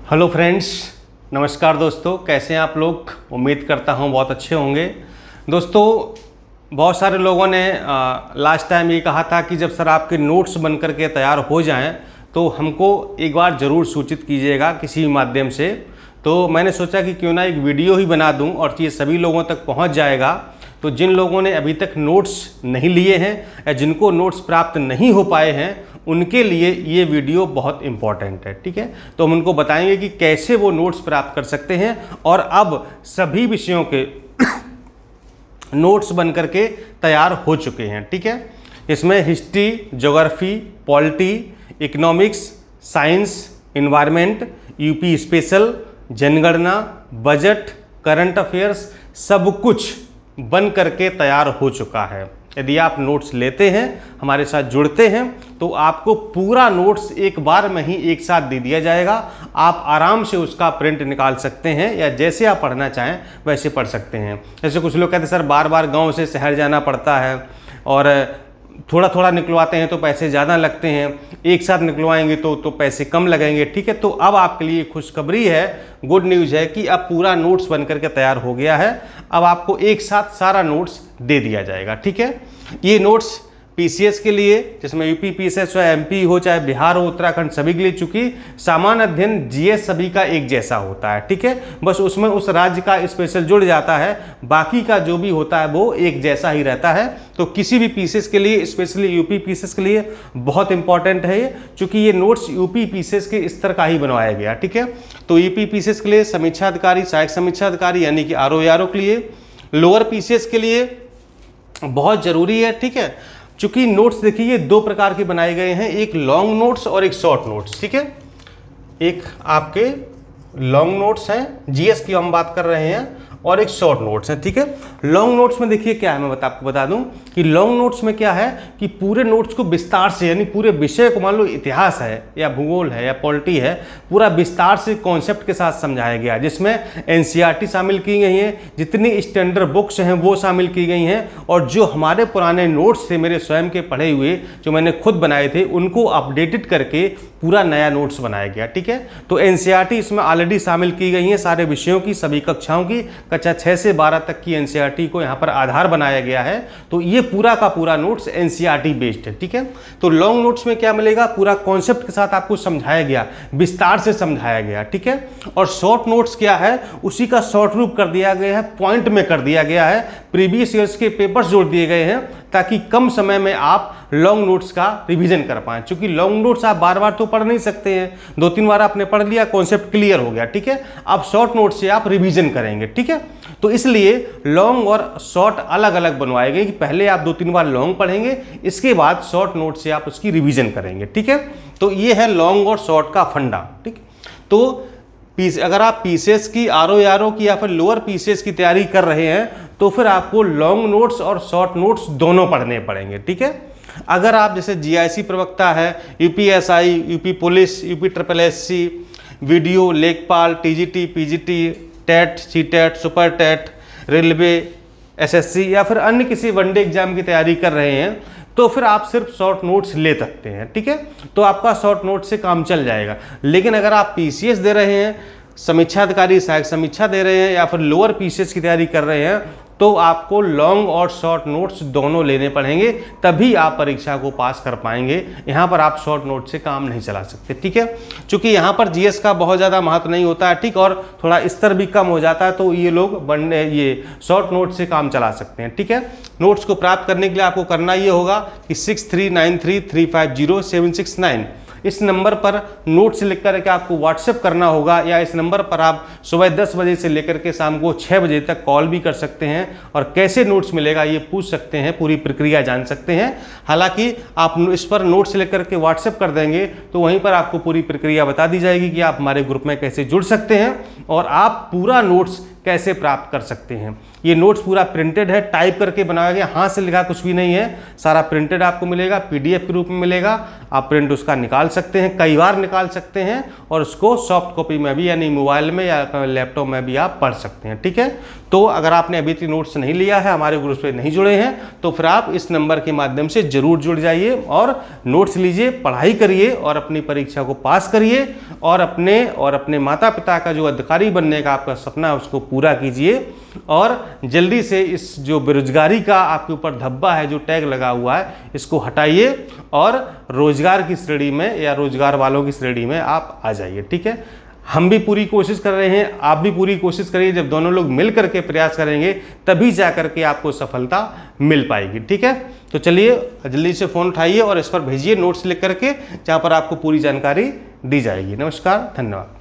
Hello friends, नमस्कार दोस्तों। कैसे हैं आप लोग? उम्मीद करता हूं बहुत अच्छे होंगे। दोस्तों, बहुत सारे लोगों ने लास्ट टाइम ये कहा था कि जब सर आपके नोट्स बन करके तैयार हो जाएं तो हमको एक बार ज़रूर सूचित कीजिएगा किसी भी माध्यम से। तो मैंने सोचा कि क्यों ना एक वीडियो ही बना दूं और ये सभी लोगों तक पहुंच जाएगा। तो जिन लोगों ने अभी तक नोट्स नहीं लिए हैं या जिनको नोट्स प्राप्त नहीं हो पाए हैं उनके लिए ये वीडियो बहुत इम्पॉर्टेंट है। ठीक है, तो हम उनको बताएंगे कि कैसे वो नोट्स प्राप्त कर सकते हैं। और अब सभी विषयों के नोट्स बन करके तैयार हो चुके हैं। ठीक है, इसमें history, geography, polity, economics, science, environment, UP special, जनगणना, बजट, करंट अफेयर्स सब कुछ बन करके तैयार हो चुका है। यदि आप नोट्स लेते हैं, हमारे साथ जुड़ते हैं, तो आपको पूरा नोट्स एक बार में ही एक साथ दे दिया जाएगा। आप आराम से उसका प्रिंट निकाल सकते हैं या जैसे आप पढ़ना चाहें वैसे पढ़ सकते हैं। जैसे कुछ लोग कहते हैं सर बार बार गांव से शहर जाना पड़ता है और थोड़ा थोड़ा निकलवाते हैं तो पैसे ज़्यादा लगते हैं, एक साथ निकलवाएंगे तो पैसे कम लगेंगे। ठीक है, तो अब आपके लिए खुशखबरी है, गुड न्यूज़ है कि अब पूरा नोट्स बन करके तैयार हो गया है। अब आपको एक साथ सारा नोट्स दे दिया जाएगा। ठीक है, ये नोट्स पीसीएस के लिए, जिसमें यूपी पीसीएस चाहे एमपी हो चाहे बिहार हो, उत्तराखंड, सभी के लिए, चूंकि सामान्य अध्ययन जीएस सभी का एक जैसा होता है। ठीक है, बस उसमें उस राज्य का स्पेशल जुड़ जाता है, बाकी का जो भी होता है वो एक जैसा ही रहता है। तो किसी भी पीसीएस के लिए, स्पेशली यूपी पीसीएस के लिए बहुत इंपॉर्टेंट है ये, चूंकि ये नोट्स यूपी पीसीएस के स्तर का ही बनवाया गया। ठीक है, तो यूपी पीसीएस के लिए समीक्षा अधिकारी, सहायक समीक्षा अधिकारी यानी कि आरओ के लिए, लोअर पीसीएस के लिए बहुत जरूरी है। ठीक है, चूंकि नोट्स देखिए ये दो प्रकार के बनाए गए हैं, एक लॉन्ग नोट्स और एक शॉर्ट नोट्स। ठीक है, एक आपके लॉन्ग नोट्स हैं, जीएस की हम बात कर रहे हैं, और एक शॉर्ट नोट्स हैं। ठीक है, लॉन्ग नोट्स में देखिए क्या है, मैं आपको बता दूं कि लॉन्ग नोट्स में क्या है कि पूरे नोट्स को विस्तार से, यानी पूरे विषय को, मान लो इतिहास है या भूगोल है या पॉलिटी है, पूरा विस्तार से कॉन्सेप्ट के साथ समझाया गया है, जिसमें एनसीईआरटी शामिल की गई है, जितनी स्टैंडर्ड बुक्स हैं वो शामिल की गई हैं, और जो हमारे पुराने नोट्स थे मेरे स्वयं के पढ़े हुए जो मैंने खुद बनाए थे उनको अपडेटेड करके पूरा नया नोट्स बनाया गया। ठीक है, तो एनसीईआरटी इसमें ऑलरेडी शामिल की गई है सारे विषयों की, सभी कक्षाओं की, कक्षा 6 से 12 तक की एनसीईआरटी को यहाँ पर आधार बनाया गया है। तो ये पूरा का पूरा नोट्स एनसीईआरटी बेस्ड है। ठीक है, तो लॉन्ग नोट्स में क्या मिलेगा, पूरा कॉन्सेप्ट के साथ आपको समझाया गया, विस्तार से समझाया गया। ठीक है, और शॉर्ट नोट्स क्या है, उसी का शॉर्ट रूप कर दिया गया है, पॉइंट में कर दिया गया है, प्रीवियस ईयर्स के पेपर्स जोड़ दिए गए हैं ताकि कम समय में आप लॉन्ग नोट्स का रिवीजन कर पाएं। क्योंकि लॉन्ग नोट्स आप बार बार तो पढ़ नहीं सकते हैं, 2-3 बार आपने पढ़ लिया, कॉन्सेप्ट क्लियर हो गया। ठीक है, अब शॉर्ट नोट से आप रिवीजन करेंगे। ठीक है, तो इसलिए लॉन्ग और शॉर्ट अलग अलग बनवाए गए कि पहले आप 2-3 बार लॉन्ग पढ़ेंगे, इसके बाद शॉर्ट नोट से आप उसकी रिवीजन करेंगे। ठीक है, तो ये है लॉन्ग और शॉर्ट का फंडा। ठीक, तो अगर आप पीसीएस की, आरओ की या फिर लोअर पीसीएस की तैयारी कर रहे हैं तो फिर आपको लॉन्ग नोट्स और शॉर्ट नोट्स दोनों पढ़ने पड़ेंगे। ठीक है, अगर आप जैसे जीआईसी प्रवक्ता है, UPSI, UP police, UP SSSC, VDO, लेखपाल, TGT, PGT, TET, CTET, super TET, railway, SSC या फिर अन्य किसी वनडे एग्जाम की तैयारी कर रहे हैं तो फिर आप सिर्फ शॉर्ट नोट्स ले सकते हैं। ठीक है, तो आपका शॉर्ट नोट से काम चल जाएगा। लेकिन अगर आप पीसीएस दे रहे हैं, समीक्षा अधिकारी, सहायक समीक्षा दे रहे हैं या फिर लोअर पीसीएस की तैयारी कर रहे हैं तो आपको लॉन्ग और शॉर्ट नोट्स दोनों लेने पड़ेंगे, तभी आप परीक्षा को पास कर पाएंगे। यहाँ पर आप शॉर्ट नोट से काम नहीं चला सकते। ठीक है, क्योंकि यहाँ पर जीएस का बहुत ज़्यादा महत्व नहीं होता है। ठीक, और थोड़ा स्तर भी कम हो जाता है, तो ये लोग ये शॉर्ट नोट से काम चला सकते हैं। ठीक है, नोट्स को प्राप्त करने के लिए आपको करना ये होगा कि 6393350769 इस नंबर पर नोट्स लिख करके आपको व्हाट्सएप करना होगा, या इस नंबर पर आप सुबह 10 बजे से लेकर के शाम को 6 बजे तक कॉल भी कर सकते हैं और कैसे नोट्स मिलेगा ये पूछ सकते हैं, पूरी प्रक्रिया जान सकते हैं। हालांकि आप इस पर नोट्स लेकर के व्हाट्सएप कर देंगे तो वहीं पर आपको पूरी प्रक्रिया बता दी जाएगी कि आप हमारे ग्रुप में कैसे जुड़ सकते हैं और आप पूरा नोट्स कैसे प्राप्त कर सकते हैं। ये नोट्स पूरा प्रिंटेड है, टाइप करके बनाया गया, हाथ से लिखा कुछ भी नहीं है, सारा प्रिंटेड आपको मिलेगा, PDF के रूप में मिलेगा। आप प्रिंट उसका निकाल सकते हैं, कई बार निकाल सकते हैं, और उसको सॉफ्ट कॉपी में भी यानी मोबाइल में या लैपटॉप में भी आप पढ़ सकते हैं। ठीक है, तो अगर आपने अभी तक नोट्स नहीं लिया है, हमारे ग्रुप से नहीं जुड़े हैं, तो फिर आप इस नंबर के माध्यम से जरूर जुड़ जाइए और नोट्स लीजिए, पढ़ाई करिए और अपनी परीक्षा को पास करिए, और अपने माता पिता का जो अधिकारी बनने का आपका सपना है उसको पूरा कीजिए। और जल्दी से इस जो बेरोजगारी का आपके ऊपर धब्बा है, जो टैग लगा हुआ है, इसको हटाइए और रोजगार की श्रेणी में या रोजगार वालों की श्रेणी में आप आ जाइए। ठीक है, हम भी पूरी कोशिश कर रहे हैं, आप भी पूरी कोशिश करिए। जब दोनों लोग मिल करके प्रयास करेंगे तभी जा करके आपको सफलता मिल पाएगी। ठीक है, तो चलिए जल्दी से फ़ोन उठाइए और इस पर भेजिए नोट्स लिख करके, जहाँ पर आपको पूरी जानकारी दी जाएगी। नमस्कार, धन्यवाद।